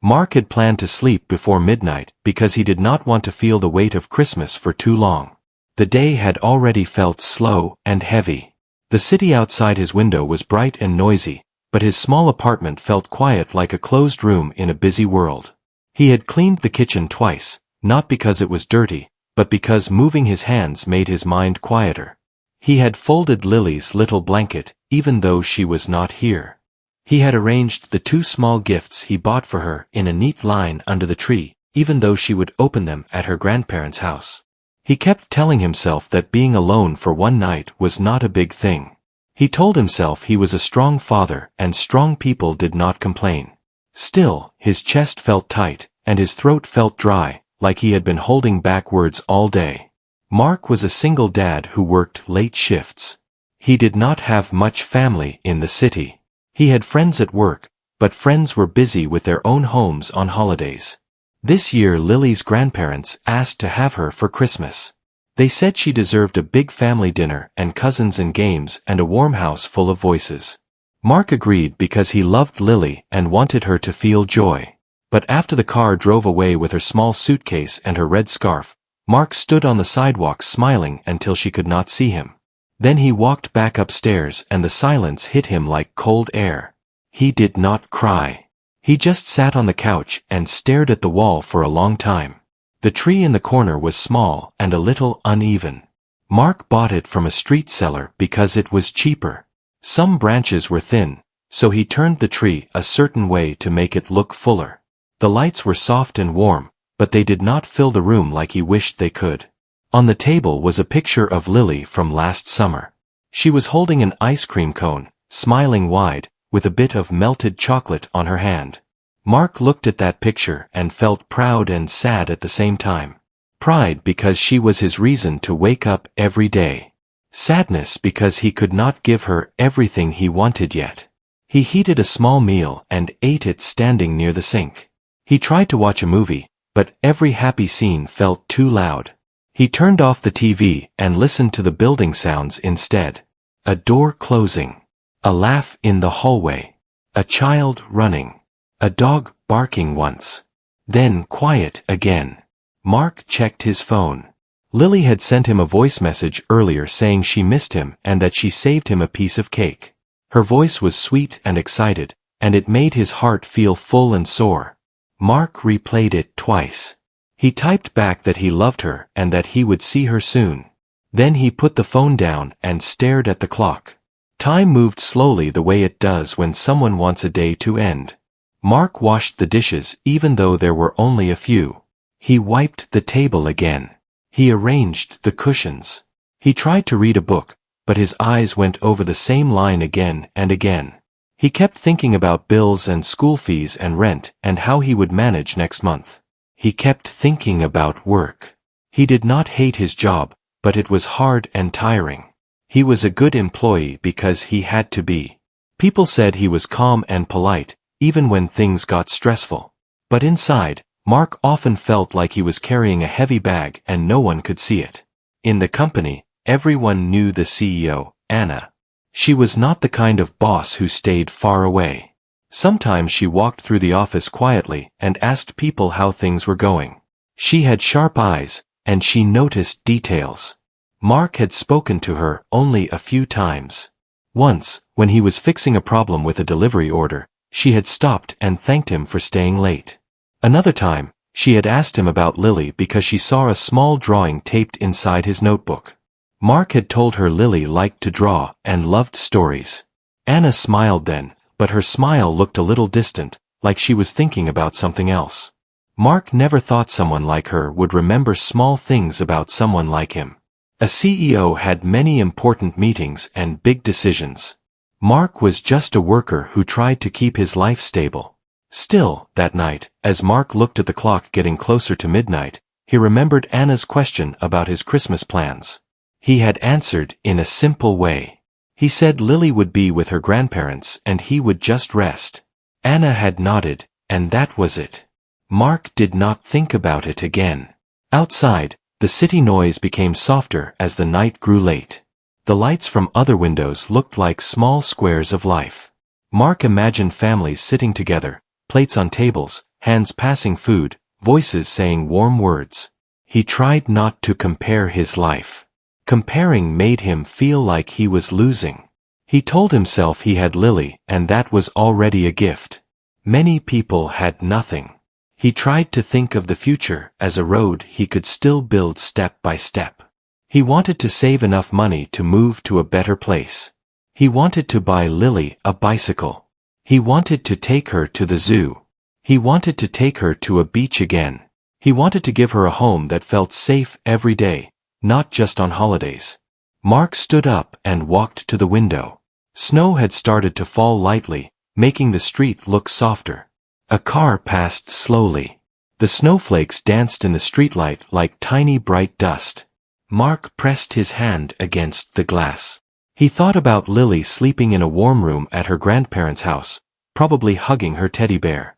Mark had planned to sleep before midnight because he did not want to feel the weight of Christmas for too long. The day had already felt slow and heavy. The city outside his window was bright and noisy, but his small apartment felt quiet like a closed room in a busy world. He had cleaned the kitchen twice, not because it was dirty, but because moving his hands made his mind quieter. He had folded Lily's little blanket, even though she was not here. He had arranged the 2 small gifts he bought for her in a neat line under the tree, even though she would open them at her grandparents' house. He kept telling himself that being alone for one night was not a big thing. He told himself he was a strong father and strong people did not complain. Still, his chest felt tight, and his throat felt dry, like he had been holding back words all day. Mark was a single dad who worked late shifts. He did not have much family in the city. He had friends at work, but friends were busy with their own homes on holidays. This year Lily's grandparents asked to have her for Christmas. They said she deserved a big family dinner and cousins and games and a warm house full of voices. Mark agreed because he loved Lily and wanted her to feel joy. But after the car drove away with her small suitcase and her red scarf, Mark stood on the sidewalk smiling until she could not see him. Then he walked back upstairs and the silence hit him like cold air. He did not cry. He just sat on the couch and stared at the wall for a long time. The tree in the corner was small and a little uneven. Mark bought it from a street seller because it was cheaper. Some branches were thin, so he turned the tree a certain way to make it look fuller. The lights were soft and warm, but they did not fill the room like he wished they could. On the table was a picture of Lily from last summer. She was holding an ice cream cone, smiling wide, with a bit of melted chocolate on her hand. Mark looked at that picture and felt proud and sad at the same time. Pride because she was his reason to wake up every day. Sadness because he could not give her everything he wanted yet. He heated a small meal and ate it standing near the sink. He tried to watch a movie, but every happy scene felt too loud. He turned off the TV and listened to the building sounds instead. A door closing. A laugh in the hallway. A child running. A dog barking once. Then quiet again. Mark checked his phone. Lily had sent him a voice message earlier saying she missed him and that she saved him a piece of cake. Her voice was sweet and excited, and it made his heart feel full and sore. Mark replayed it twice. He typed back that he loved her and that he would see her soon. Then he put the phone down and stared at the clock. Time moved slowly the way it does when someone wants a day to end. Mark washed the dishes even though there were only a few. He wiped the table again. He arranged the cushions. He tried to read a book, but his eyes went over the same line again and again. He kept thinking about bills and school fees and rent and how he would manage next month. He kept thinking about work. He did not hate his job, but it was hard and tiring. He was a good employee because he had to be. People said he was calm and polite, even when things got stressful. But inside, Mark often felt like he was carrying a heavy bag and no one could see it. In the company, everyone knew the CEO, Anna. She was not the kind of boss who stayed far away. Sometimes she walked through the office quietly and asked people how things were going. She had sharp eyes, and she noticed details. Mark had spoken to her only a few times. Once, when he was fixing a problem with a delivery order, she had stopped and thanked him for staying late. Another time, she had asked him about Lily because she saw a small drawing taped inside his notebook. Mark had told her Lily liked to draw and loved stories. Anna smiled then, but her smile looked a little distant, like she was thinking about something else. Mark never thought someone like her would remember small things about someone like him. A CEO had many important meetings and big decisions. Mark was just a worker who tried to keep his life stable. Still, that night, as Mark looked at the clock getting closer to midnight, he remembered Anna's question about his Christmas plans. He had answered in a simple way. He said Lily would be with her grandparents and he would just rest. Anna had nodded, and that was it. Mark did not think about it again. Outside, the city noise became softer as the night grew late. The lights from other windows looked like small squares of life. Mark imagined families sitting together, plates on tables, hands passing food, voices saying warm words. He tried not to compare his life. Comparing made him feel like he was losing. He told himself he had Lily, and that was already a gift. Many people had nothing. He tried to think of the future as a road he could still build step by step. He wanted to save enough money to move to a better place. He wanted to buy Lily a bicycle. He wanted to take her to the zoo. He wanted to take her to a beach again. He wanted to give her a home that felt safe every day, not just on holidays. Mark stood up and walked to the window. Snow had started to fall lightly, making the street look softer. A car passed slowly. The snowflakes danced in the streetlight like tiny bright dust. Mark pressed his hand against the glass. He thought about Lily sleeping in a warm room at her grandparents' house, probably hugging her teddy bear.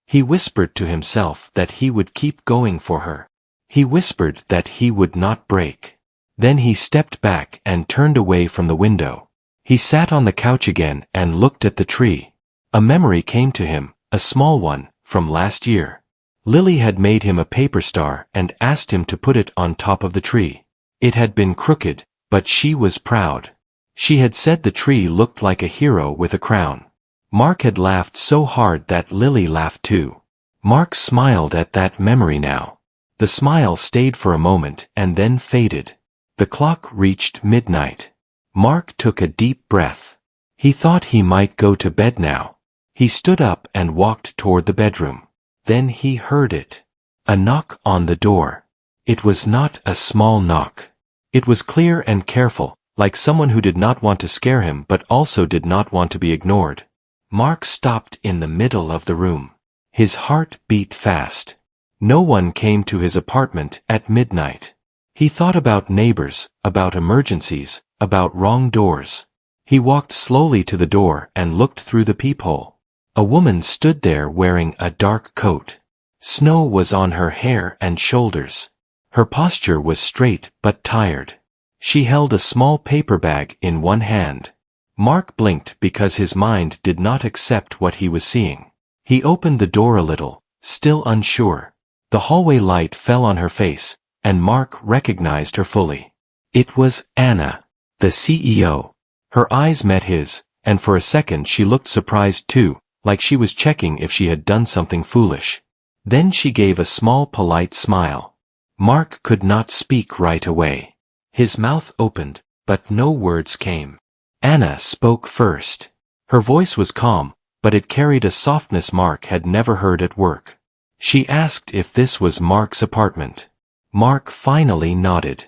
He whispered to himself that he would keep going for her. He whispered that he would not break. Then he stepped back and turned away from the window. He sat on the couch again and looked at the tree. A memory came to him, a small one, from last year. Lily had made him a paper star and asked him to put it on top of the tree. It had been crooked, but she was proud. She had said the tree looked like a hero with a crown. Mark had laughed so hard that Lily laughed too. Mark smiled at that memory now. The smile stayed for a moment and then faded. The clock reached midnight. Mark took a deep breath. He thought he might go to bed now. He stood up and walked toward the bedroom. Then he heard it. A knock on the door. It was not a small knock. It was clear and careful, like someone who did not want to scare him but also did not want to be ignored. Mark stopped in the middle of the room. His heart beat fast. No one came to his apartment at midnight. He thought about neighbors, about emergencies, about wrong doors. He walked slowly to the door and looked through the peephole. A woman stood there wearing a dark coat. Snow was on her hair and shoulders. Her posture was straight but tired. She held a small paper bag in one hand. Mark blinked because his mind did not accept what he was seeing. He opened the door a little, still unsure. The hallway light fell on her face, and Mark recognized her fully. It was Anna, the CEO. Her eyes met his, and for a second she looked surprised too, like she was checking if she had done something foolish. Then she gave a small polite smile. Mark could not speak right away. His mouth opened, but no words came. Anna spoke first. Her voice was calm, but it carried a softness Mark had never heard at work. She asked if this was Mark's apartment. Mark finally nodded.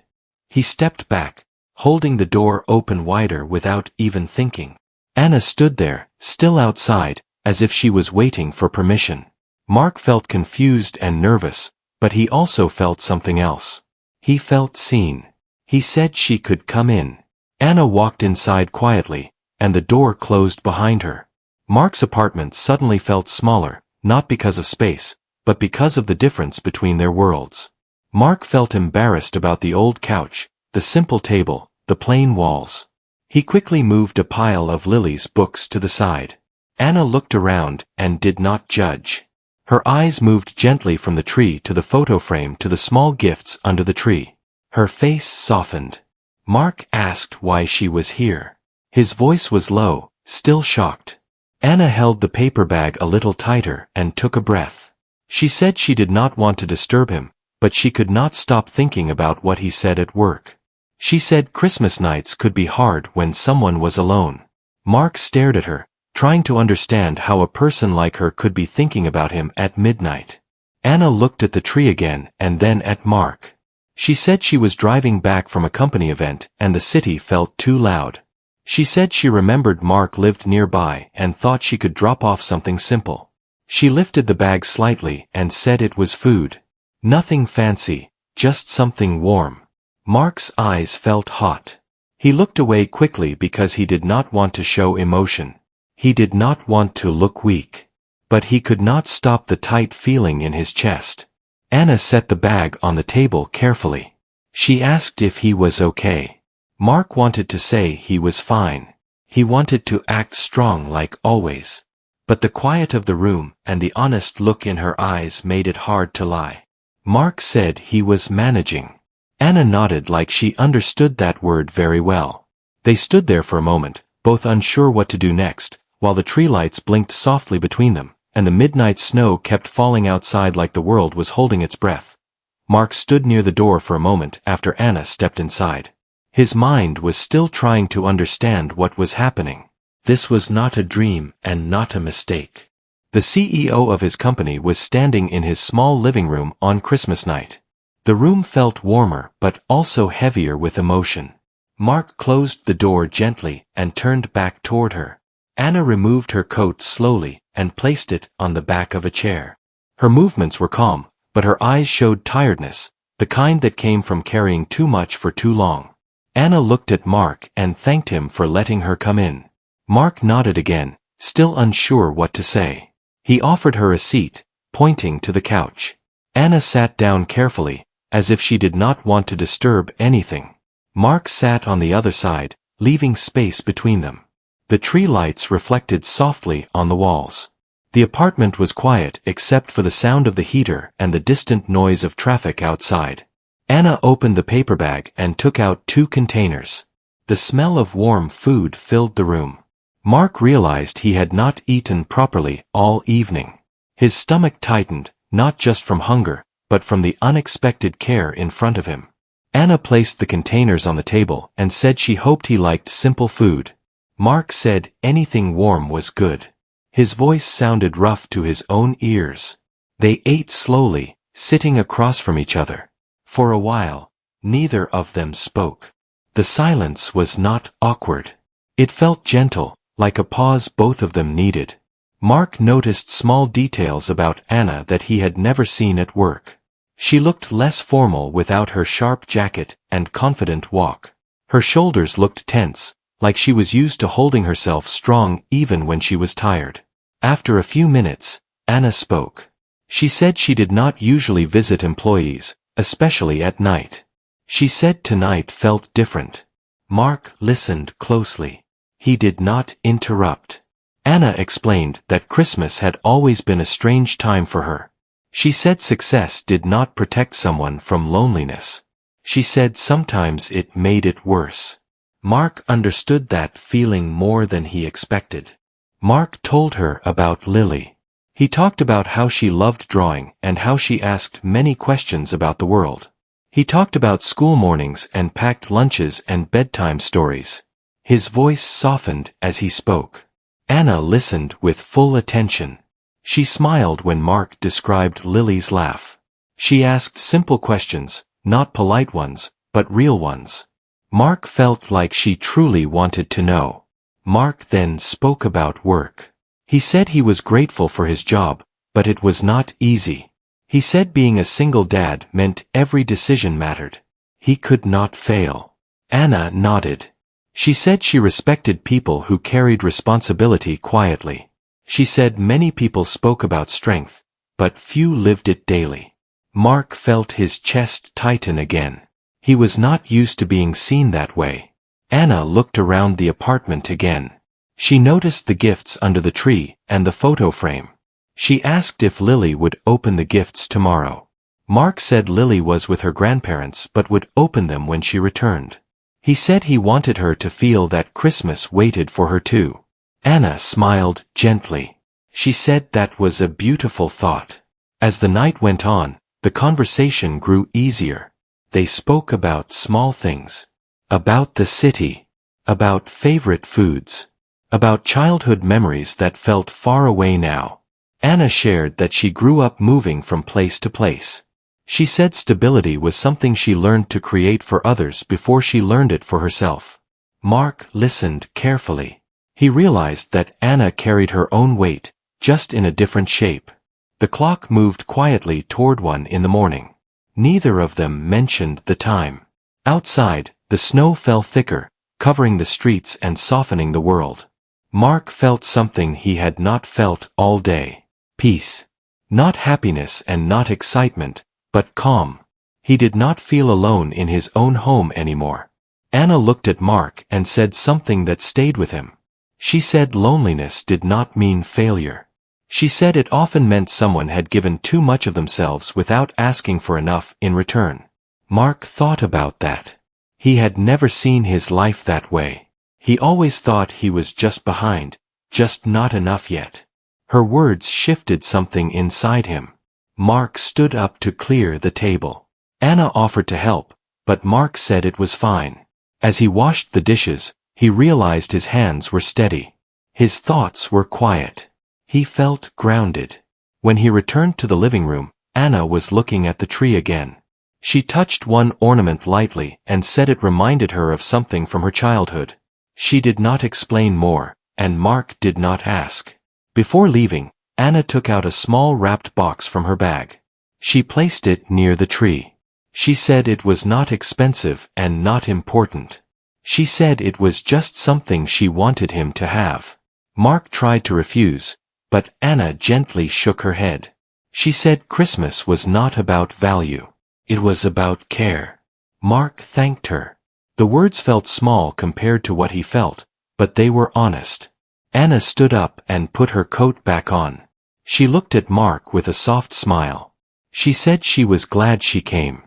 He stepped back, holding the door open wider without even thinking. Anna stood there, still outside, as if she was waiting for permission. Mark felt confused and nervous, but he also felt something else. He felt seen. He said she could come in. Anna walked inside quietly, and the door closed behind her. Mark's apartment suddenly felt smaller, not because of space, but because of the difference between their worlds. Mark felt embarrassed about the old couch, the simple table, the plain walls. He quickly moved a pile of Lily's books to the side. Anna looked around and did not judge. Her eyes moved gently from the tree to the photo frame to the small gifts under the tree. Her face softened. Mark asked why she was here. His voice was low, still shocked. Anna held the paper bag a little tighter and took a breath. She said she did not want to disturb him, but she could not stop thinking about what he said at work. She said Christmas nights could be hard when someone was alone. Mark stared at her, trying to understand how a person like her could be thinking about him at midnight. Anna looked at the tree again and then at Mark. She said she was driving back from a company event and the city felt too loud. She said she remembered Mark lived nearby and thought she could drop off something simple. She lifted the bag slightly and said it was food. Nothing fancy, just something warm. Mark's eyes felt hot. He looked away quickly because he did not want to show emotion. He did not want to look weak. But he could not stop the tight feeling in his chest. Anna set the bag on the table carefully. She asked if he was okay. Mark wanted to say he was fine. He wanted to act strong like always. but the quiet of the room and the honest look in her eyes made it hard to lie. Mark said he was managing. Anna nodded like she understood that word very well. They stood there for a moment, both unsure what to do next, while the tree lights blinked softly between them, and the midnight snow kept falling outside like the world was holding its breath. Mark stood near the door for a moment after Anna stepped inside. His mind was still trying to understand what was happening. This was not a dream and not a mistake. The CEO of his company was standing in his small living room on Christmas night. The room felt warmer but also heavier with emotion. Mark closed the door gently and turned back toward her. Anna removed her coat slowly and placed it on the back of a chair. Her movements were calm, but her eyes showed tiredness, the kind that came from carrying too much for too long. Anna looked at Mark and thanked him for letting her come in. Mark nodded again, still unsure what to say. He offered her a seat, pointing to the couch. Anna sat down carefully, as if she did not want to disturb anything. Mark sat on the other side, leaving space between them. The tree lights reflected softly on the walls. The apartment was quiet except for the sound of the heater and the distant noise of traffic outside. Anna opened the paper bag and took out 2 containers. The smell of warm food filled the room. Mark realized he had not eaten properly all evening. His stomach tightened, not just from hunger, but from the unexpected care in front of him. Anna placed the containers on the table and said she hoped he liked simple food. Mark said anything warm was good. His voice sounded rough to his own ears. They ate slowly, sitting across from each other. For a while, neither of them spoke. The silence was not awkward. It felt gentle, like a pause both of them needed. Mark noticed small details about Anna that he had never seen at work. She looked less formal without her sharp jacket and confident walk. Her shoulders looked tense, like she was used to holding herself strong even when she was tired. After a few minutes, Anna spoke. She said she did not usually visit employees, especially at night. She said tonight felt different. Mark listened closely. He did not interrupt. Anna explained that Christmas had always been a strange time for her. She said success did not protect someone from loneliness. She said sometimes it made it worse. Mark understood that feeling more than he expected. Mark told her about Lily. He talked about how she loved drawing and how she asked many questions about the world. He talked about school mornings and packed lunches and bedtime stories. His voice softened as he spoke. Anna listened with full attention. She smiled when Mark described Lily's laugh. She asked simple questions, not polite ones, but real ones. Mark felt like she truly wanted to know. Mark then spoke about work. He said he was grateful for his job, but it was not easy. He said being a single dad meant every decision mattered. He could not fail. Anna nodded. She said she respected people who carried responsibility quietly. She said many people spoke about strength, but few lived it daily. Mark felt his chest tighten again. He was not used to being seen that way. Anna looked around the apartment again. She noticed the gifts under the tree and the photo frame. She asked if Lily would open the gifts tomorrow. Mark said Lily was with her grandparents but would open them when she returned. He said he wanted her to feel that Christmas waited for her too. Anna smiled gently. She said that was a beautiful thought. As the night went on, the conversation grew easier. They spoke about small things. About the city. About favorite foods. About childhood memories that felt far away now. Anna shared that she grew up moving from place to place. She said stability was something she learned to create for others before she learned it for herself. Mark listened carefully. He realized that Anna carried her own weight, just in a different shape. The clock moved quietly toward 1 in the morning. Neither of them mentioned the time. Outside, the snow fell thicker, covering the streets and softening the world. Mark felt something he had not felt all day. Peace. Not happiness and not excitement, but calm. He did not feel alone in his own home anymore. Anna looked at Mark and said something that stayed with him. She said loneliness did not mean failure. She said it often meant someone had given too much of themselves without asking for enough in return. Mark thought about that. He had never seen his life that way. He always thought he was just behind, just not enough yet. Her words shifted something inside him. Mark stood up to clear the table. Anna offered to help, but Mark said it was fine. As he washed the dishes, he realized his hands were steady. His thoughts were quiet. He felt grounded. When he returned to the living room, Anna was looking at the tree again. She touched one ornament lightly and said it reminded her of something from her childhood. She did not explain more, and Mark did not ask. Before leaving, Anna took out a small wrapped box from her bag. She placed it near the tree. She said it was not expensive and not important. She said it was just something she wanted him to have. Mark tried to refuse, but Anna gently shook her head. She said Christmas was not about value. It was about care. Mark thanked her. The words felt small compared to what he felt, but they were honest. Anna stood up and put her coat back on. She looked at Mark with a soft smile. She said she was glad she came.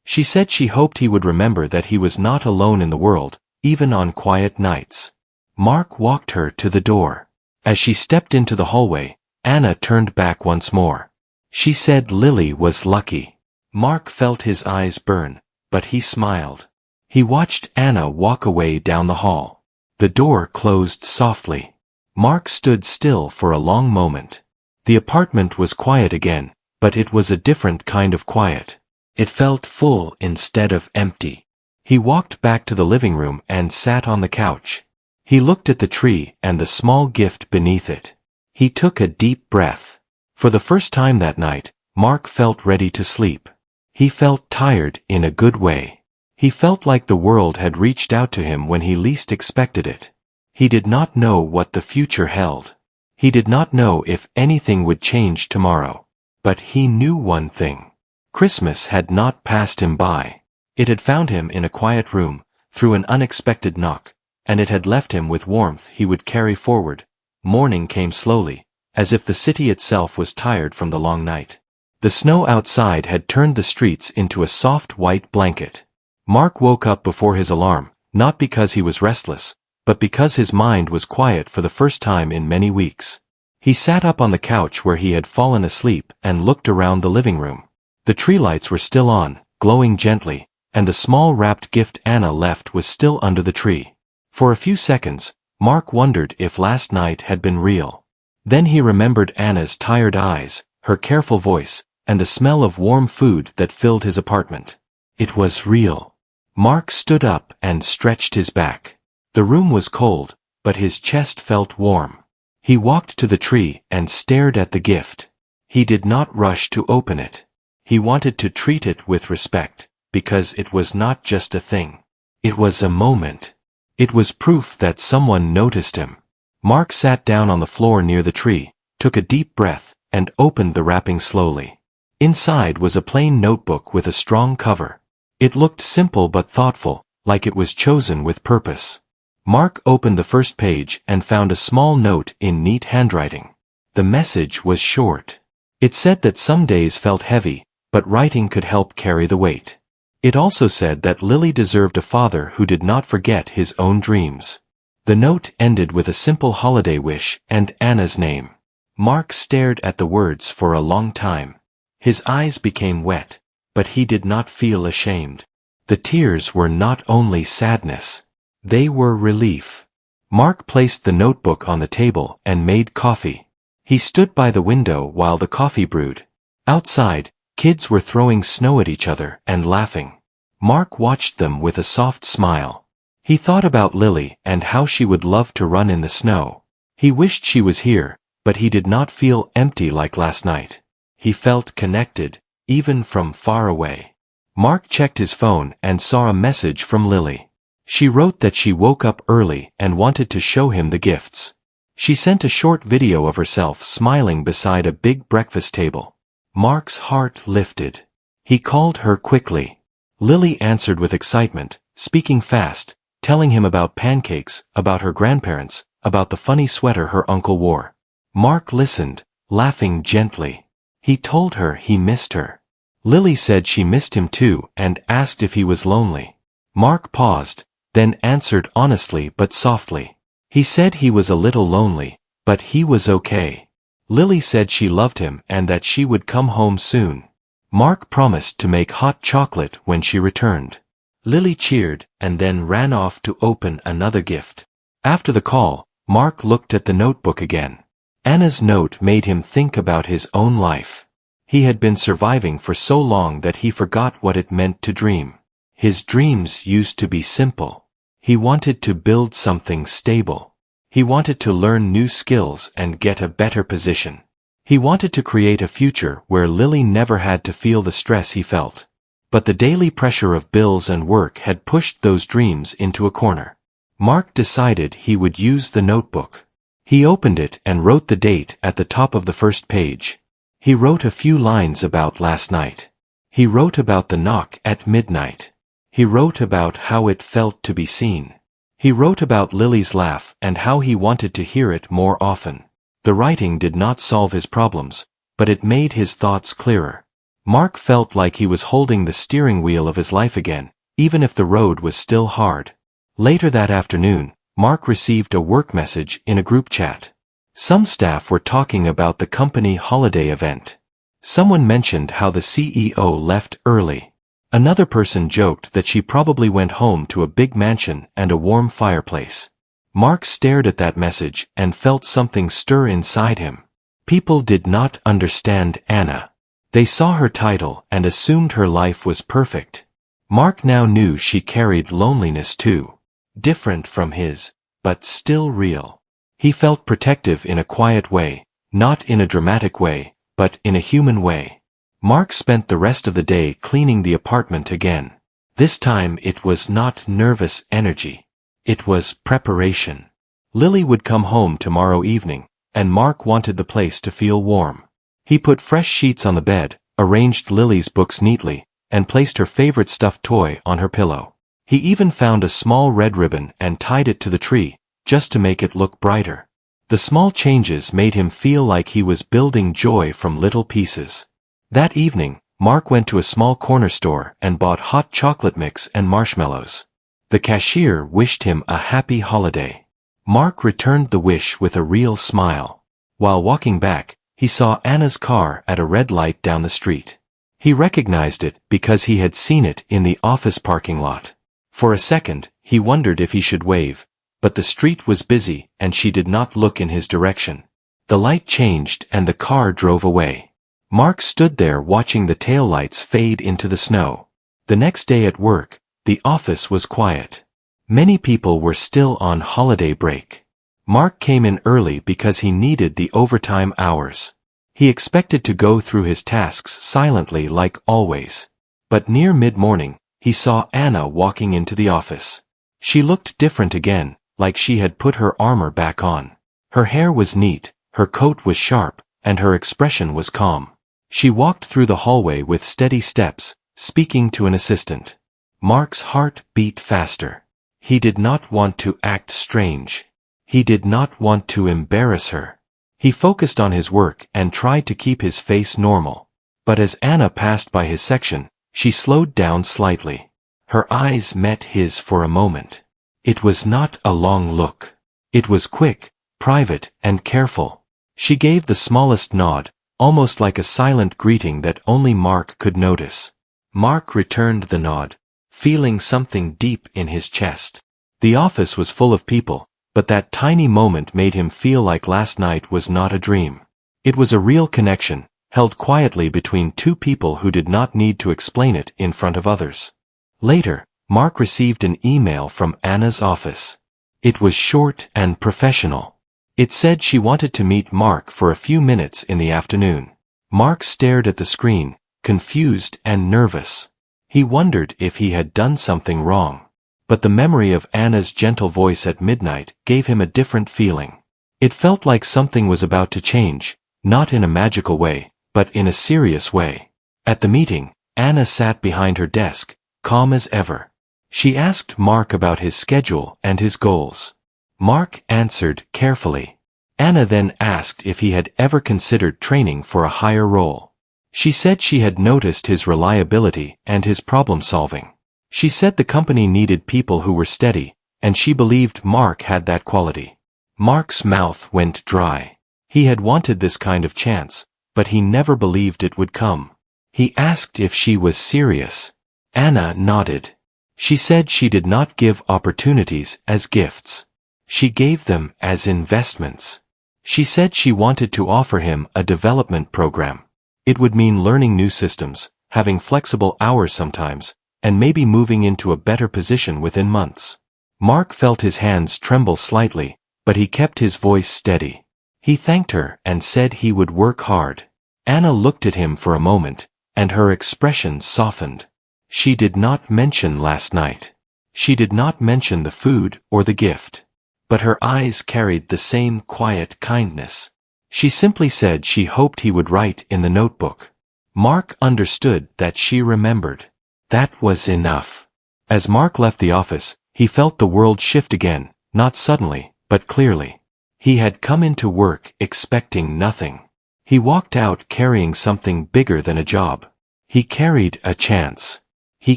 She said she hoped he would remember that he was not alone in the world, even on quiet nights. Mark walked her to the door. As she stepped into the hallway, Anna turned back once more. She said Lily was lucky. Mark felt his eyes burn, but he smiled. He watched Anna walk away down the hall. The door closed softly. Mark stood still for a long moment. The apartment was quiet again, but it was a different kind of quiet. It felt full instead of empty. He walked back to the living room and sat on the couch. He looked at the tree and the small gift beneath it. He took a deep breath. For the first time that night, Mark felt ready to sleep. He felt tired in a good way. He felt like the world had reached out to him when he least expected it. He did not know what the future held. He did not know if anything would change tomorrow. But he knew one thing. Christmas had not passed him by. It had found him in a quiet room, through an unexpected knock, and it had left him with warmth he would carry forward. Morning came slowly, as if the city itself was tired from the long night. The snow outside had turned the streets into a soft white blanket. Mark woke up before his alarm, not because he was restless, but because his mind was quiet for the first time in many weeks. He sat up on the couch where he had fallen asleep and looked around the living room. The tree lights were still on, glowing gently, and the small wrapped gift Anna left was still under the tree. For a few seconds, Mark wondered if last night had been real. Then he remembered Anna's tired eyes, her careful voice, and the smell of warm food that filled his apartment. It was real. Mark stood up and stretched his back. The room was cold, but his chest felt warm. He walked to the tree and stared at the gift. He did not rush to open it. He wanted to treat it with respect, because it was not just a thing. It was a moment. It was proof that someone noticed him. Mark sat down on the floor near the tree, took a deep breath, and opened the wrapping slowly. Inside was a plain notebook with a strong cover. It looked simple but thoughtful, like it was chosen with purpose. Mark opened the first page and found a small note in neat handwriting. The message was short. It said that some days felt heavy, but writing could help carry the weight. It also said that Lily deserved a father who did not forget his own dreams. The note ended with a simple holiday wish and Anna's name. Mark stared at the words for a long time. His eyes became wet, but he did not feel ashamed. The tears were not only sadness. They were relief. Mark placed the notebook on the table and made coffee. He stood by the window while the coffee brewed. Outside, kids were throwing snow at each other and laughing. Mark watched them with a soft smile. He thought about Lily and how she would love to run in the snow. He wished she was here, but he did not feel empty like last night. He felt connected, even from far away. Mark checked his phone and saw a message from Lily. She wrote that she woke up early and wanted to show him the gifts. She sent a short video of herself smiling beside a big breakfast table. Mark's heart lifted. He called her quickly. Lily answered with excitement, speaking fast, telling him about pancakes, about her grandparents, about the funny sweater her uncle wore. Mark listened, laughing gently. He told her he missed her. Lily said she missed him too and asked if he was lonely. Mark paused, then answered honestly but softly. He said he was a little lonely, but he was okay. Lily said she loved him and that she would come home soon. Mark promised to make hot chocolate when she returned. Lily cheered and then ran off to open another gift. After the call, Mark looked at the notebook again. Anna's note made him think about his own life. He had been surviving for so long that he forgot what it meant to dream. His dreams used to be simple. He wanted to build something stable. He wanted to learn new skills and get a better position. He wanted to create a future where Lily never had to feel the stress he felt. But the daily pressure of bills and work had pushed those dreams into a corner. Mark decided he would use the notebook. He opened it and wrote the date at the top of the first page. He wrote a few lines about last night. He wrote about the knock at midnight. He wrote about how it felt to be seen. He wrote about Lily's laugh and how he wanted to hear it more often. The writing did not solve his problems, but it made his thoughts clearer. Mark felt like he was holding the steering wheel of his life again, even if the road was still hard. Later that afternoon, Mark received a work message in a group chat. Some staff were talking about the company holiday event. Someone mentioned how the CEO left early. Another person joked that she probably went home to a big mansion and a warm fireplace. Mark stared at that message and felt something stir inside him. People did not understand Anna. They saw her title and assumed her life was perfect. Mark now knew she carried loneliness too. Different from his, but still real. He felt protective in a quiet way, not in a dramatic way, but in a human way. Mark spent the rest of the day cleaning the apartment again. This time it was not nervous energy. It was preparation. Lily would come home tomorrow evening, and Mark wanted the place to feel warm. He put fresh sheets on the bed, arranged Lily's books neatly, and placed her favorite stuffed toy on her pillow. He even found a small red ribbon and tied it to the tree, just to make it look brighter. The small changes made him feel like he was building joy from little pieces. That evening, Mark went to a small corner store and bought hot chocolate mix and marshmallows. The cashier wished him a happy holiday. Mark returned the wish with a real smile. While walking back, he saw Anna's car at a red light down the street. He recognized it because he had seen it in the office parking lot. For a second, he wondered if he should wave, but the street was busy and she did not look in his direction. The light changed and the car drove away. Mark stood there watching the taillights fade into the snow. The next day at work, the office was quiet. Many people were still on holiday break. Mark came in early because he needed the overtime hours. He expected to go through his tasks silently like always. But near mid-morning, he saw Anna walking into the office. She looked different again, like she had put her armor back on. Her hair was neat, her coat was sharp, and her expression was calm. She walked through the hallway with steady steps, speaking to an assistant. Mark's heart beat faster. He did not want to act strange. He did not want to embarrass her. He focused on his work and tried to keep his face normal. But as Anna passed by his section, she slowed down slightly. Her eyes met his for a moment. It was not a long look. It was quick, private, and careful. She gave the smallest nod, almost like a silent greeting that only Mark could notice. Mark returned the nod, feeling something deep in his chest. The office was full of people, but that tiny moment made him feel like last night was not a dream. It was a real connection, held quietly between two people who did not need to explain it in front of others. Later, Mark received an email from Anna's office. It was short and professional. It said she wanted to meet Mark for a few minutes in the afternoon. Mark stared at the screen, confused and nervous. He wondered if he had done something wrong. But the memory of Anna's gentle voice at midnight gave him a different feeling. It felt like something was about to change, not in a magical way, but in a serious way. At the meeting, Anna sat behind her desk, calm as ever. She asked Mark about his schedule and his goals. Mark answered carefully. Anna then asked if he had ever considered training for a higher role. She said she had noticed his reliability and his problem-solving. She said the company needed people who were steady, and she believed Mark had that quality. Mark's mouth went dry. He had wanted this kind of chance, but he never believed it would come. He asked if she was serious. Anna nodded. She said she did not give opportunities as gifts. She gave them as investments. She said she wanted to offer him a development program. It would mean learning new systems, having flexible hours sometimes, and maybe moving into a better position within months. Mark felt his hands tremble slightly, but he kept his voice steady. He thanked her and said he would work hard. Anna looked at him for a moment, and her expression softened. She did not mention last night. She did not mention the food or the gift. But her eyes carried the same quiet kindness. She simply said she hoped he would write in the notebook. Mark understood that she remembered. That was enough. As Mark left the office, he felt the world shift again, not suddenly, but clearly. He had come into work expecting nothing. He walked out carrying something bigger than a job. He carried a chance. He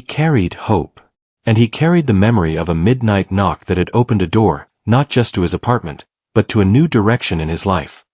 carried hope. And he carried the memory of a midnight knock that had opened a door, not just to his apartment, but to a new direction in his life.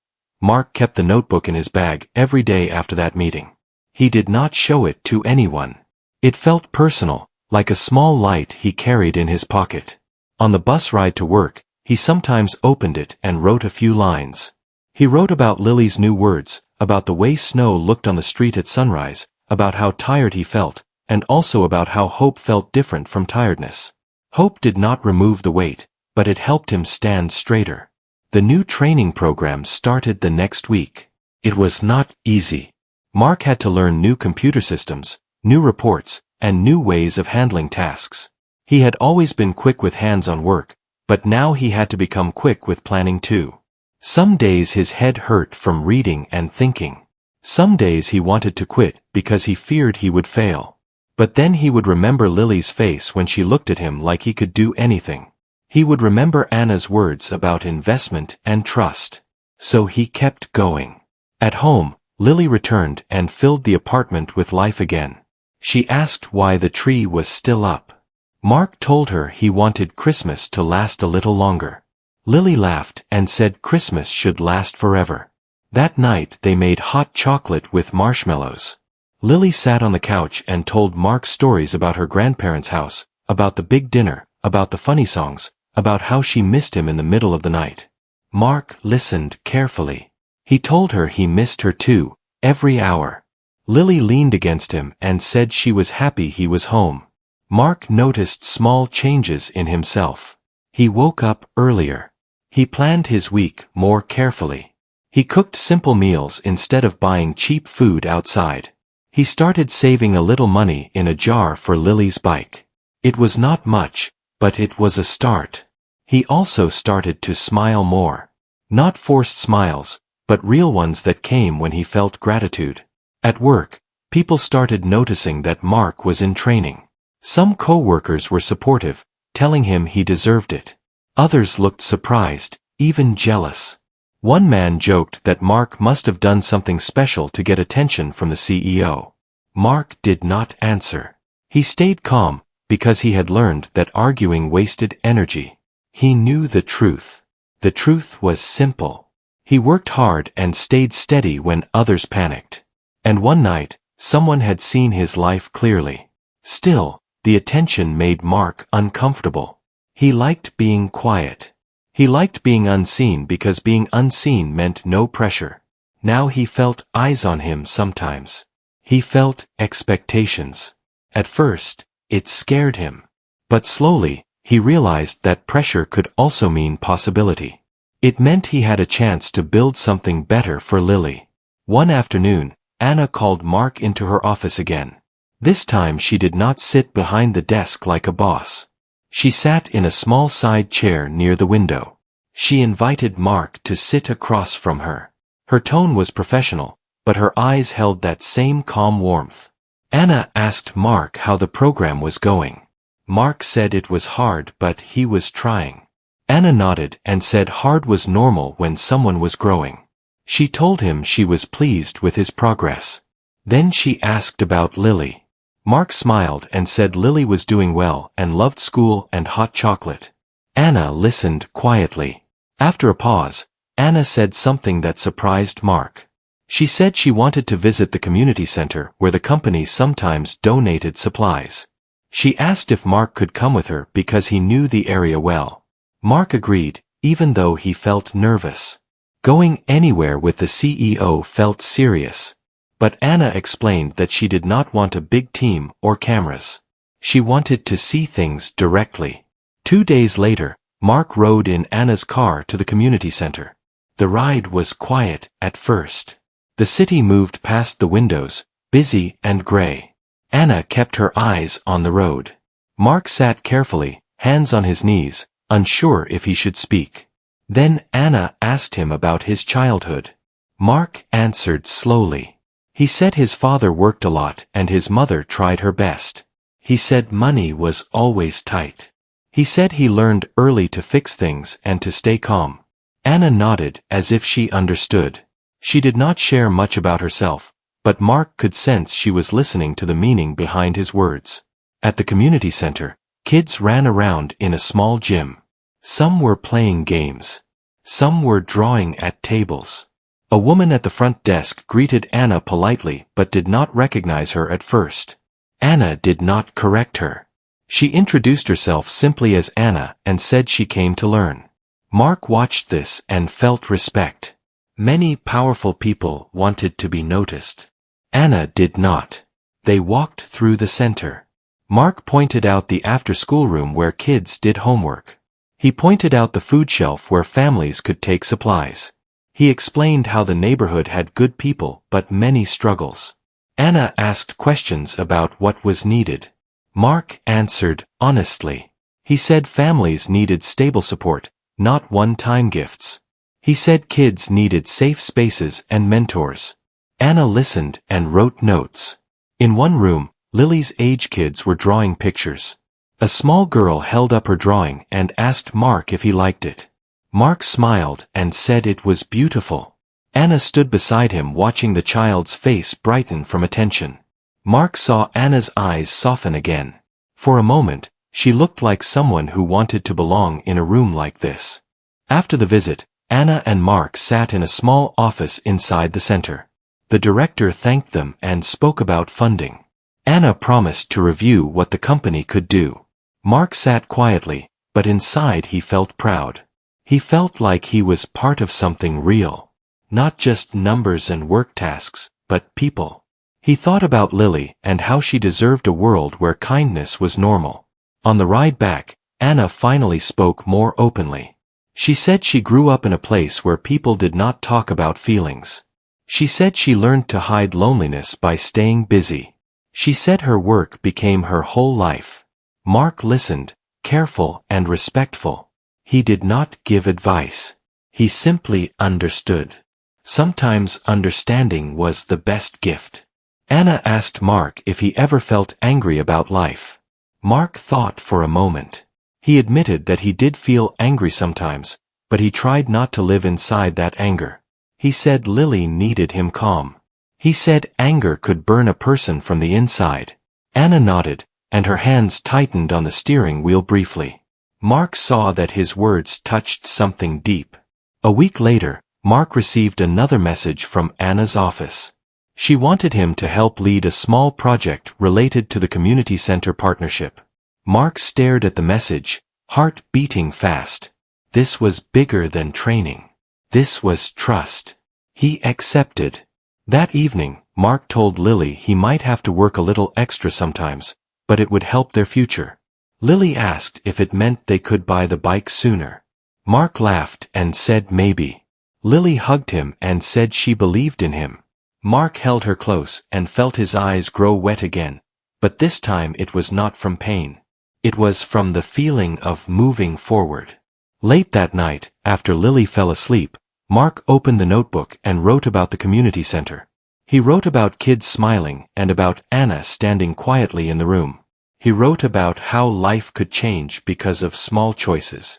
Mark kept the notebook in his bag every day after that meeting. He did not show it to anyone. It felt personal, like a small light he carried in his pocket. On the bus ride to work, he sometimes opened it and wrote a few lines. He wrote about Lily's new words, about the way snow looked on the street at sunrise, about how tired he felt, and also about how hope felt different from tiredness. Hope did not remove the weight, but it helped him stand straighter. The new training program started the next week. It was not easy. Mark had to learn new computer systems, new reports, and new ways of handling tasks. He had always been quick with hands-on work, but now he had to become quick with planning too. Some days his head hurt from reading and thinking. Some days he wanted to quit because he feared he would fail. But then he would remember Lily's face when she looked at him like he could do anything. He would remember Anna's words about investment and trust. So he kept going. At home, Lily returned and filled the apartment with life again. She asked why the tree was still up. Mark told her he wanted Christmas to last a little longer. Lily laughed and said Christmas should last forever. That night they made hot chocolate with marshmallows. Lily sat on the couch and told Mark stories about her grandparents' house, about the big dinner, about the funny songs, about how she missed him in the middle of the night. Mark listened carefully. He told her he missed her too, every hour. Lily leaned against him and said she was happy he was home. Mark noticed small changes in himself. He woke up earlier. He planned his week more carefully. He cooked simple meals instead of buying cheap food outside. He started saving a little money in a jar for Lily's bike. It was not much, but it was a start. He also started to smile more. Not forced smiles, but real ones that came when he felt gratitude. At work, people started noticing that Mark was in training. Some co-workers were supportive, telling him he deserved it. Others looked surprised, even jealous. One man joked that Mark must have done something special to get attention from the CEO. Mark did not answer. He stayed calm, because he had learned that arguing wasted energy. He knew the truth. The truth was simple. He worked hard and stayed steady when others panicked. And one night, someone had seen his life clearly. Still, the attention made Mark uncomfortable. He liked being quiet. He liked being unseen because being unseen meant no pressure. Now he felt eyes on him sometimes. He felt expectations. At first, it scared him. But slowly, he realized that pressure could also mean possibility. It meant he had a chance to build something better for Lily. One afternoon, Anna called Mark into her office again. This time she did not sit behind the desk like a boss. She sat in a small side chair near the window. She invited Mark to sit across from her. Her tone was professional, but her eyes held that same calm warmth. Anna asked Mark how the program was going. Mark said it was hard, but he was trying. Anna nodded and said hard was normal when someone was growing. She told him she was pleased with his progress. Then she asked about Lily. Mark smiled and said Lily was doing well and loved school and hot chocolate. Anna listened quietly. After a pause, Anna said something that surprised Mark. She said she wanted to visit the community center where the company sometimes donated supplies. She asked if Mark could come with her because he knew the area well. Mark agreed, even though he felt nervous. Going anywhere with the CEO felt serious. But Anna explained that she did not want a big team or cameras. She wanted to see things directly. 2 days later, Mark rode in Anna's car to the community center. The ride was quiet at first. The city moved past the windows, busy and gray. Anna kept her eyes on the road. Mark sat carefully, hands on his knees, unsure if he should speak. Then Anna asked him about his childhood. Mark answered slowly. He said his father worked a lot and his mother tried her best. He said money was always tight. He said he learned early to fix things and to stay calm. Anna nodded as if she understood. She did not share much about herself, but Mark could sense she was listening to the meaning behind his words. At the community center, kids ran around in a small gym. Some were playing games. Some were drawing at tables. A woman at the front desk greeted Anna politely but did not recognize her at first. Anna did not correct her. She introduced herself simply as Anna and said she came to learn. Mark watched this and felt respect. Many powerful people wanted to be noticed. Anna did not. They walked through the center. Mark pointed out the after-school room where kids did homework. He pointed out the food shelf where families could take supplies. He explained how the neighborhood had good people but many struggles. Anna asked questions about what was needed. Mark answered honestly. He said families needed stable support, not one-time gifts. He said kids needed safe spaces and mentors. Anna listened and wrote notes. In one room, Lily's age kids were drawing pictures. A small girl held up her drawing and asked Mark if he liked it. Mark smiled and said it was beautiful. Anna stood beside him watching the child's face brighten from attention. Mark saw Anna's eyes soften again. For a moment, she looked like someone who wanted to belong in a room like this. After the visit, Anna and Mark sat in a small office inside the center. The director thanked them and spoke about funding. Anna promised to review what the company could do. Mark sat quietly, but inside he felt proud. He felt like he was part of something real. Not just numbers and work tasks, but people. He thought about Lily and how she deserved a world where kindness was normal. On the ride back, Anna finally spoke more openly. She said she grew up in a place where people did not talk about feelings. She said she learned to hide loneliness by staying busy. She said her work became her whole life. Mark listened, careful and respectful. He did not give advice. He simply understood. Sometimes understanding was the best gift. Anna asked Mark if he ever felt angry about life. Mark thought for a moment. He admitted that he did feel angry sometimes, but he tried not to live inside that anger. He said Lily needed him calm. He said anger could burn a person from the inside. Anna nodded, and her hands tightened on the steering wheel briefly. Mark saw that his words touched something deep. A week later, Mark received another message from Anna's office. She wanted him to help lead a small project related to the community center partnership. Mark stared at the message, heart beating fast. This was bigger than training. This was trust. He accepted. That evening, Mark told Lily he might have to work a little extra sometimes, but it would help their future. Lily asked if it meant they could buy the bike sooner. Mark laughed and said maybe. Lily hugged him and said she believed in him. Mark held her close and felt his eyes grow wet again, but this time it was not from pain. It was from the feeling of moving forward. Late that night, after Lily fell asleep, Mark opened the notebook and wrote about the community center. He wrote about kids smiling and about Anna standing quietly in the room. He wrote about how life could change because of small choices.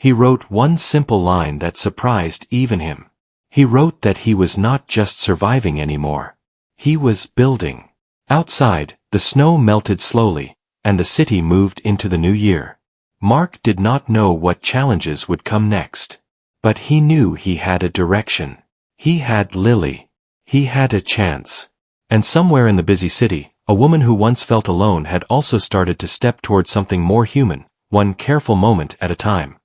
He wrote one simple line that surprised even him. He wrote that he was not just surviving anymore. He was building. Outside, the snow melted slowly, and the city moved into the new year. Mark did not know what challenges would come next. But he knew he had a direction. He had Lily. He had a chance. And somewhere in the busy city, a woman who once felt alone had also started to step toward something more human, one careful moment at a time.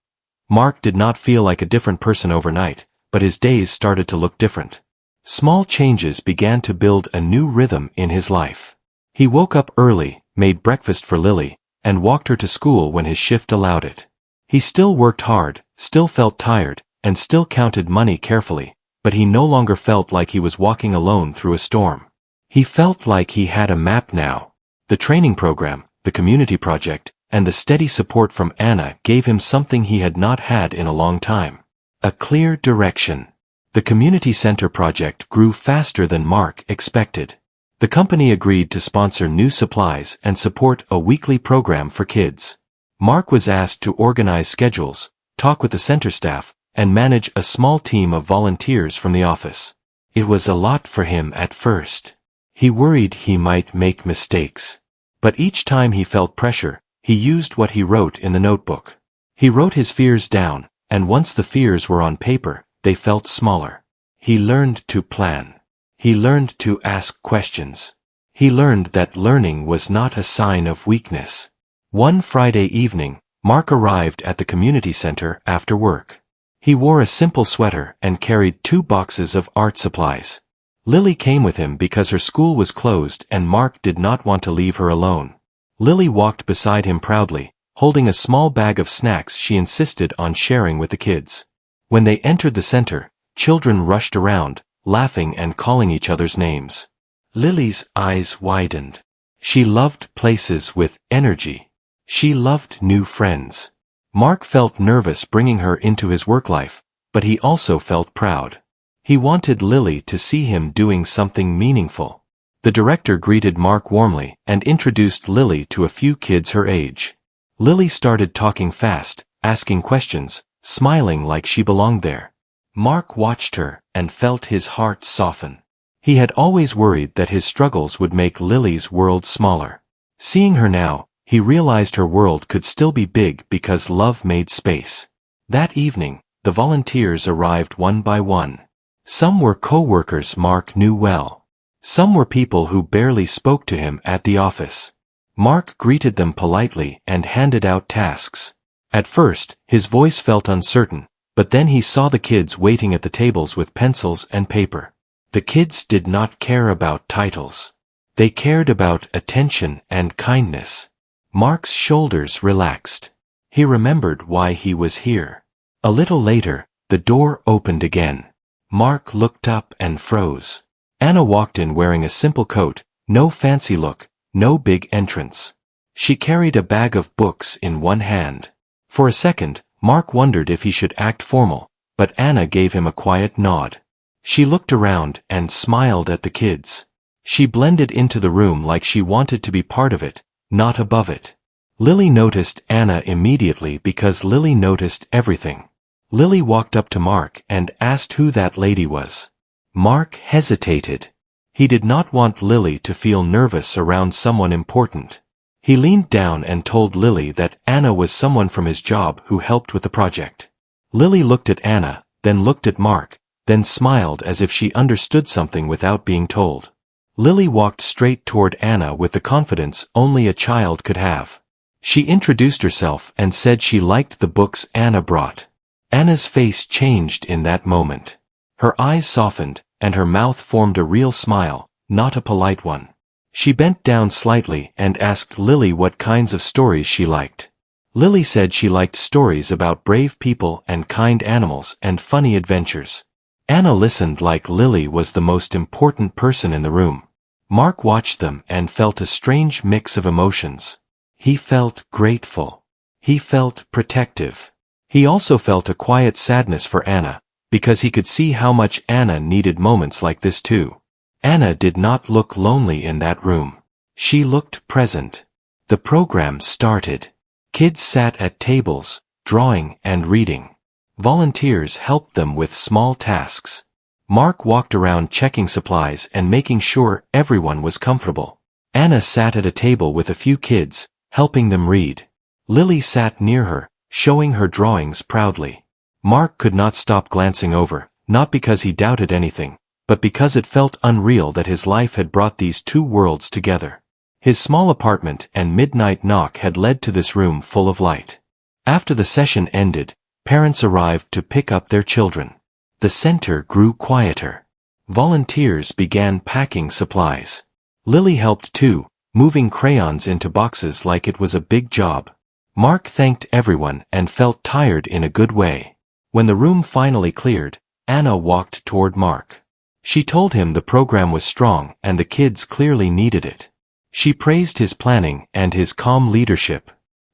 Mark did not feel like a different person overnight, but his days started to look different. Small changes began to build a new rhythm in his life. He woke up early, made breakfast for Lily, and walked her to school when his shift allowed it. He still worked hard, still felt tired, and still counted money carefully, but he no longer felt like he was walking alone through a storm. He felt like he had a map now. The training program, the community project, and the steady support from Anna gave him something he had not had in a long time. A clear direction. The community center project grew faster than Mark expected. The company agreed to sponsor new supplies and support a weekly program for kids. Mark was asked to organize schedules, talk with the center staff, and manage a small team of volunteers from the office. It was a lot for him at first. He worried he might make mistakes. But each time he felt pressure, he used what he wrote in the notebook. He wrote his fears down, and once the fears were on paper, they felt smaller. He learned to plan. He learned to ask questions. He learned that learning was not a sign of weakness. One Friday evening, Mark arrived at the community center after work. He wore a simple sweater and carried 2 boxes of art supplies. Lily came with him because her school was closed and Mark did not want to leave her alone. Lily walked beside him proudly, holding a small bag of snacks she insisted on sharing with the kids. When they entered the center, children rushed around, laughing and calling each other's names. Lily's eyes widened. She loved places with energy. She loved new friends. Mark felt nervous bringing her into his work life, but he also felt proud. He wanted Lily to see him doing something meaningful. The director greeted Mark warmly and introduced Lily to a few kids her age. Lily started talking fast, asking questions, smiling like she belonged there. Mark watched her and felt his heart soften. He had always worried that his struggles would make Lily's world smaller. Seeing her now, he realized her world could still be big because love made space. That evening, the volunteers arrived one by one. Some were co-workers Mark knew well. Some were people who barely spoke to him at the office. Mark greeted them politely and handed out tasks. At first, his voice felt uncertain, but then he saw the kids waiting at the tables with pencils and paper. The kids did not care about titles. They cared about attention and kindness. Mark's shoulders relaxed. He remembered why he was here. A little later, the door opened again. Mark looked up and froze. Anna walked in wearing a simple coat, no fancy look, no big entrance. She carried a bag of books in one hand. For a second, Mark wondered if he should act formal, but Anna gave him a quiet nod. She looked around and smiled at the kids. She blended into the room like she wanted to be part of it, not above it. Lily noticed Anna immediately because Lily noticed everything. Lily walked up to Mark and asked who that lady was. Mark hesitated. He did not want Lily to feel nervous around someone important. He leaned down and told Lily that Anna was someone from his job who helped with the project. Lily looked at Anna, then looked at Mark, then smiled as if she understood something without being told. Lily walked straight toward Anna with the confidence only a child could have. She introduced herself and said she liked the books Anna brought. Anna's face changed in that moment. Her eyes softened, and her mouth formed a real smile, not a polite one. She bent down slightly and asked Lily what kinds of stories she liked. Lily said she liked stories about brave people and kind animals and funny adventures. Anna listened like Lily was the most important person in the room. Mark watched them and felt a strange mix of emotions. He felt grateful. He felt protective. He also felt a quiet sadness for Anna, because he could see how much Anna needed moments like this too. Anna did not look lonely in that room. She looked present. The program started. Kids sat at tables, drawing, and reading. Volunteers helped them with small tasks. Mark walked around checking supplies and making sure everyone was comfortable. Anna sat at a table with a few kids, helping them read. Lily sat near her, showing her drawings proudly. Mark could not stop glancing over, not because he doubted anything, but because it felt unreal that his life had brought these two worlds together. His small apartment and midnight knock had led to this room full of light. After the session ended, parents arrived to pick up their children. The center grew quieter. Volunteers began packing supplies. Lily helped too, moving crayons into boxes like it was a big job. Mark thanked everyone and felt tired in a good way. When the room finally cleared, Anna walked toward Mark. She told him the program was strong and the kids clearly needed it. She praised his planning and his calm leadership.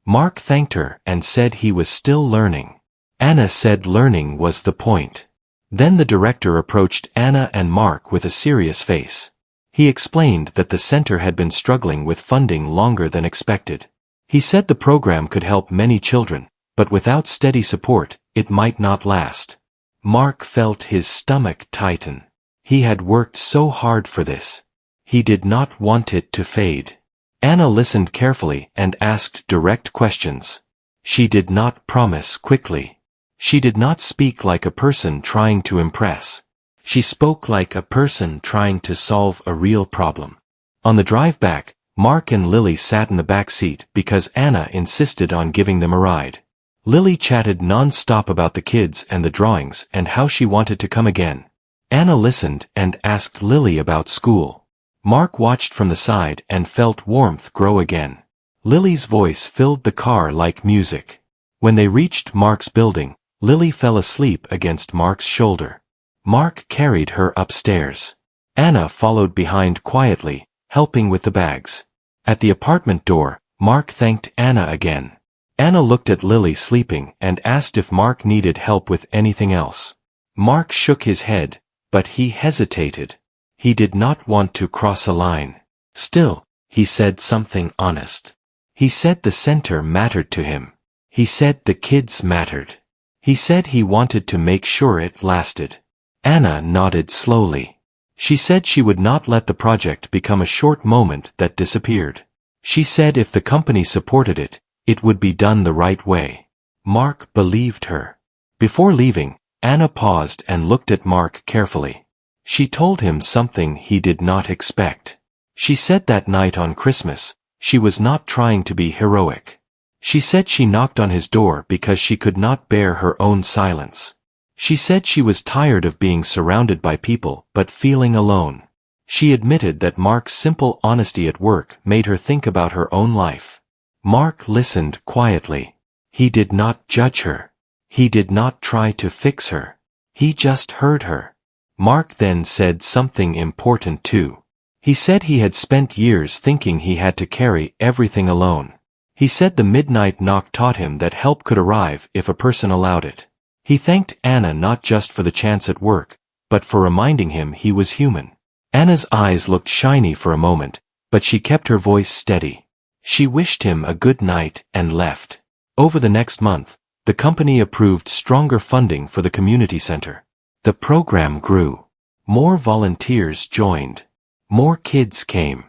Mark thanked her and said he was still learning. Anna said learning was the point. Then the director approached Anna and Mark with a serious face. He explained that the center had been struggling with funding longer than expected. He said the program could help many children, but without steady support, it might not last. Mark felt his stomach tighten. He had worked so hard for this. He did not want it to fade. Anna listened carefully and asked direct questions. She did not promise quickly. She did not speak like a person trying to impress. She spoke like a person trying to solve a real problem. On the drive back, Mark and Lily sat in the back seat because Anna insisted on giving them a ride. Lily chatted non-stop about the kids and the drawings and how she wanted to come again. Anna listened and asked Lily about school. Mark watched from the side and felt warmth grow again. Lily's voice filled the car like music. When they reached Mark's building, Lily fell asleep against Mark's shoulder. Mark carried her upstairs. Anna followed behind quietly, helping with the bags. At the apartment door, Mark thanked Anna again. Anna looked at Lily sleeping and asked if Mark needed help with anything else. Mark shook his head, but he hesitated. He did not want to cross a line. Still, he said something honest. He said the center mattered to him. He said the kids mattered. He said he wanted to make sure it lasted. Anna nodded slowly. She said she would not let the project become a short moment that disappeared. She said if the company supported it, it would be done the right way. Mark believed her. Before leaving, Anna paused and looked at Mark carefully. She told him something he did not expect. She said that night on Christmas, she was not trying to be heroic. She said she knocked on his door because she could not bear her own silence. She said she was tired of being surrounded by people but feeling alone. She admitted that Mark's simple honesty at work made her think about her own life. Mark listened quietly. He did not judge her. He did not try to fix her. He just heard her. Mark then said something important too. He said he had spent years thinking he had to carry everything alone. He said the midnight knock taught him that help could arrive if a person allowed it. He thanked Anna not just for the chance at work, but for reminding him he was human. Anna's eyes looked shiny for a moment, but she kept her voice steady. She wished him a good night and left. Over the next month, the company approved stronger funding for the community center. The program grew. More volunteers joined. More kids came.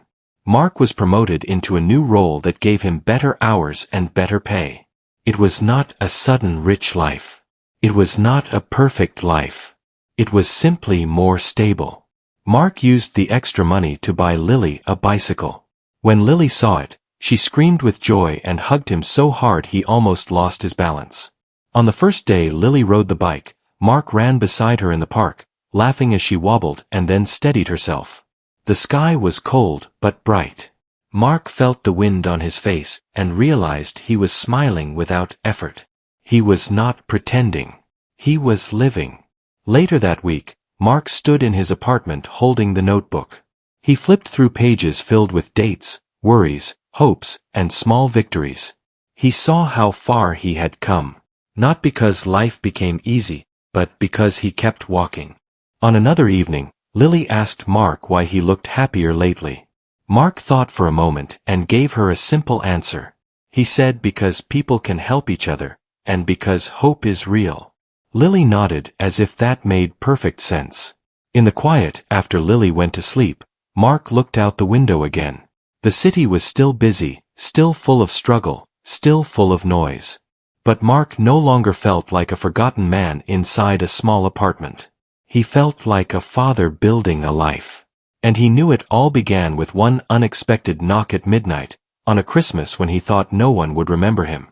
Mark was promoted into a new role that gave him better hours and better pay. It was not a sudden rich life. It was not a perfect life. It was simply more stable. Mark used the extra money to buy Lily a bicycle. When Lily saw it, she screamed with joy and hugged him so hard he almost lost his balance. On the first day Lily rode the bike, Mark ran beside her in the park, laughing as she wobbled and then steadied herself. The sky was cold but bright. Mark felt the wind on his face and realized he was smiling without effort. He was not pretending. He was living. Later that week, Mark stood in his apartment holding the notebook. He flipped through pages filled with dates, worries, hopes, and small victories. He saw how far he had come. Not because life became easy, but because he kept walking. On another evening, Lily asked Mark why he looked happier lately. Mark thought for a moment and gave her a simple answer. He said because people can help each other, and because hope is real. Lily nodded as if that made perfect sense. In the quiet, after Lily went to sleep, Mark looked out the window again. The city was still busy, still full of struggle, still full of noise. But Mark no longer felt like a forgotten man inside a small apartment. He felt like a father building a life. And he knew it all began with one unexpected knock at midnight, on a Christmas when he thought no one would remember him.